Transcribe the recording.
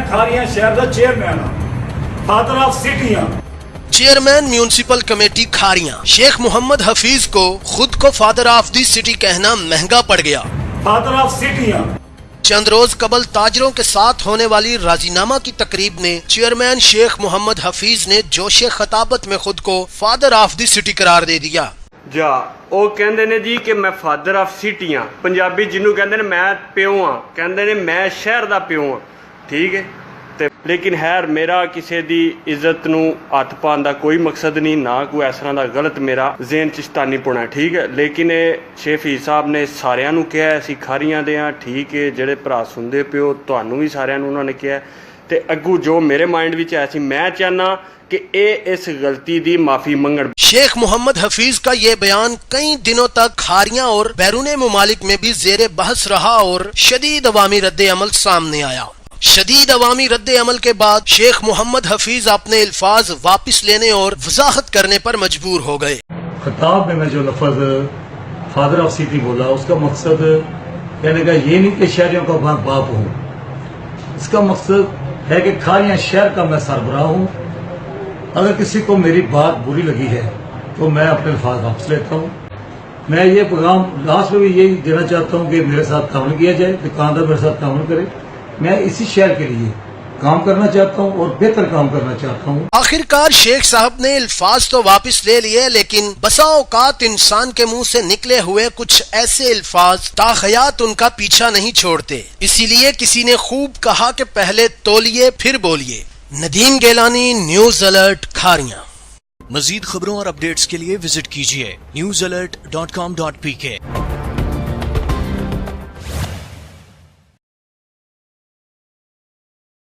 کھاریاں شہر دا چیئرمین ہاں، father of city ہاں۔ چیئرمین میونسپل کمیٹی کھاریاں شیخ محمد حفیظ کو خود کو فادر آف دی سٹی کہنا مہنگا پڑ گیا۔ فادر آف سٹی ہاں۔ چند روز قبل تاجروں کے ساتھ ہونے والی راضی نامہ کی تقریب نے چیئرمین شیخ محمد حفیظ نے جوش خطابت میں خود کو فادر آف دی سٹی قرار دے دیا۔ جا وہ کہندے نے جی کہ میں فادر آف سٹی ہاں، پنجابی جنوں کہندے نے میں پیو ہاں، کہندے نے میں شہر دا پیو ہاں، ٹھیک ہے تے لیکن خیر میرا کسی دی عزت نو ہاتھ پان دا کوئی مقصد نہیں، نہ کوئی اس طرح دا غلط میرا ذہن چشتانی پونا، ٹھیک ہے، لیکن شیفی صاحب نے ساریاں نو کہا اسی کھاریاں دے ہاں، ٹھیک ہے، جڑے بھرا سندے پیو تانوں بھی ساریاں نو انہوں نے کہا تے اگو جو میرے مائنڈ وچ ہے سی میں چاہنا کہ اے اس غلطی دی معافی منگن۔ شیخ محمد حفیظ کا یہ بیان کئی دنوں تک کھاریاں اور بیرون ممالک میں بھی زیر بحث رہا اور شدید عوامی رد عمل سامنے آیا۔ شدید عوامی رد عمل کے بعد شیخ محمد حفیظ اپنے الفاظ واپس لینے اور وضاحت کرنے پر مجبور ہو گئے۔ خطاب میں میں جو لفظ فادر آف سٹی بولا اس کا مقصد کہنے کا یہ نہیں کہ شہریوں کا میں باپ ہوں، اس کا مقصد ہے کہ کھاریاں شہر کا میں سربراہ ہوں۔ اگر کسی کو میری بات بری لگی ہے تو میں اپنے الفاظ واپس لیتا ہوں۔ میں یہ پیغام لاسٹ میں بھی یہی دینا چاہتا ہوں کہ میرے ساتھ تعاون کیا جائے، دکاندار میرے ساتھ تعاون کرے، میں اسی شہر کے لیے کام کرنا چاہتا ہوں اور بہتر کام کرنا چاہتا ہوں۔ آخرکار شیخ صاحب نے الفاظ تو واپس لے لیے، لیکن بسا اوقات انسان کے منہ سے نکلے ہوئے کچھ ایسے الفاظ تاحیات ان کا پیچھا نہیں چھوڑتے۔ اسی لیے کسی نے خوب کہا کہ پہلے تولیے پھر بولیے۔ Nadeem Gilani, news alert, Kharian. مزید خبروں اور اپڈیٹس کے لیے وزٹ کیجیے newsalert.com.pk۔